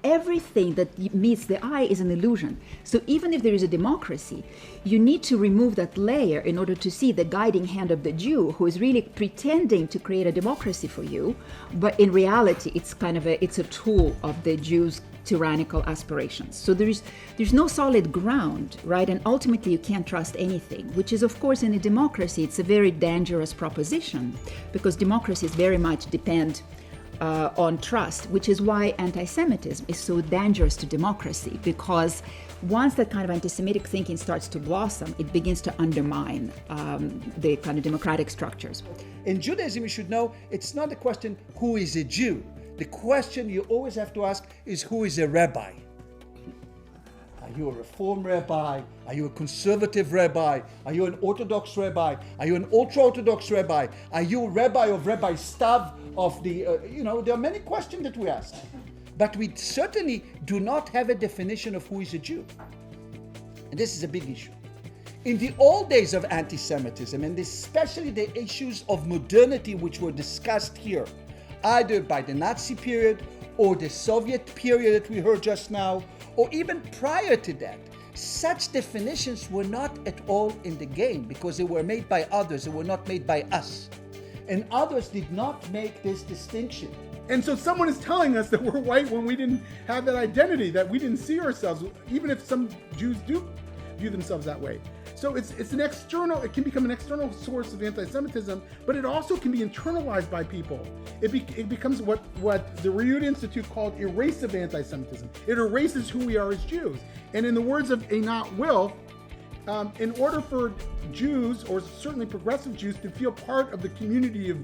everything that meets the eye is an illusion. So even if there is a democracy, you need to remove that layer in order to see the guiding hand of the Jew, who is really pretending to create a democracy for you, but in reality, it's a tool of the Jews' tyrannical aspirations. So there's no solid ground, right? And ultimately you can't trust anything, which is, of course, in a democracy, it's a very dangerous proposition, because democracies very much depend on trust, which is why anti-Semitism is so dangerous to democracy, because once that kind of anti-Semitic thinking starts to blossom, it begins to undermine the kind of democratic structures. In Judaism, you should know, it's not a question, who is a Jew? The question you always have to ask is, who is a rabbi? Are you a Reform rabbi? Are you a conservative rabbi? Are you an Orthodox rabbi? Are you an ultra-Orthodox rabbi? Are you a rabbi of Rabbi Stav of the, there are many questions that we ask. But we certainly do not have a definition of who is a Jew. And this is a big issue. In the old days of anti-Semitism, and especially the issues of modernity which were discussed here, either by the Nazi period or the Soviet period that we heard just now, or even prior to that, such definitions were not at all in the game, because they were made by others, they were not made by us. And others did not make this distinction. And so someone is telling us that we're white when we didn't have that identity, that we didn't see ourselves, even if some Jews do view themselves that way. So it can become an external source of anti-Semitism, but it also can be internalized by people. It becomes what the Reut Institute called erasive anti-Semitism. It erases who we are as Jews. And in the words of Einat Wilf, in order for Jews, or certainly progressive Jews, to feel part of the community of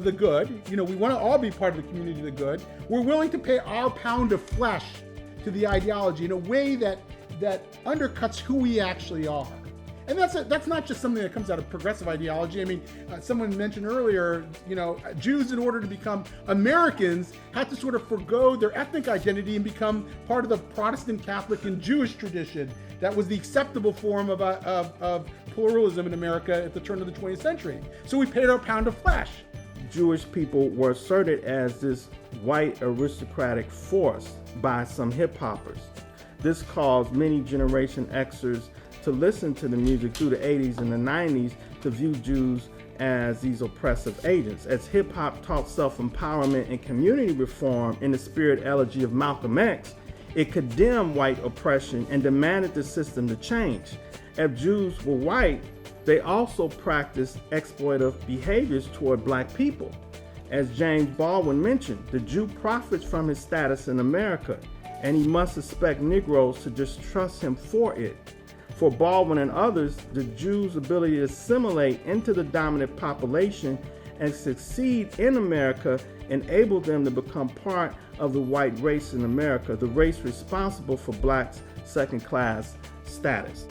the good, we want to all be part of the community of the good, we're willing to pay our pound of flesh to the ideology in a way that undercuts who we actually are. And that's not just something that comes out of progressive ideology. I mean, someone mentioned earlier, Jews, in order to become Americans, had to sort of forgo their ethnic identity and become part of the Protestant, Catholic, and Jewish tradition. That was the acceptable form of pluralism in America at the turn of the 20th century. So we paid our pound of flesh. Jewish people were asserted as this white aristocratic force by some hip-hoppers. This caused many Generation Xers to listen to the music through the 80s and the 90s to view Jews as these oppressive agents. As hip-hop taught self-empowerment and community reform in the spirit elegy of Malcolm X, it condemned white oppression and demanded the system to change. If Jews were white, they also practiced exploitive behaviors toward black people. As James Baldwin mentioned, the Jew profits from his status in America, and he must expect Negroes to just trust him for it. For Baldwin and others, the Jews' ability to assimilate into the dominant population and succeed in America enabled them to become part of the white race in America, the race responsible for blacks' second-class status.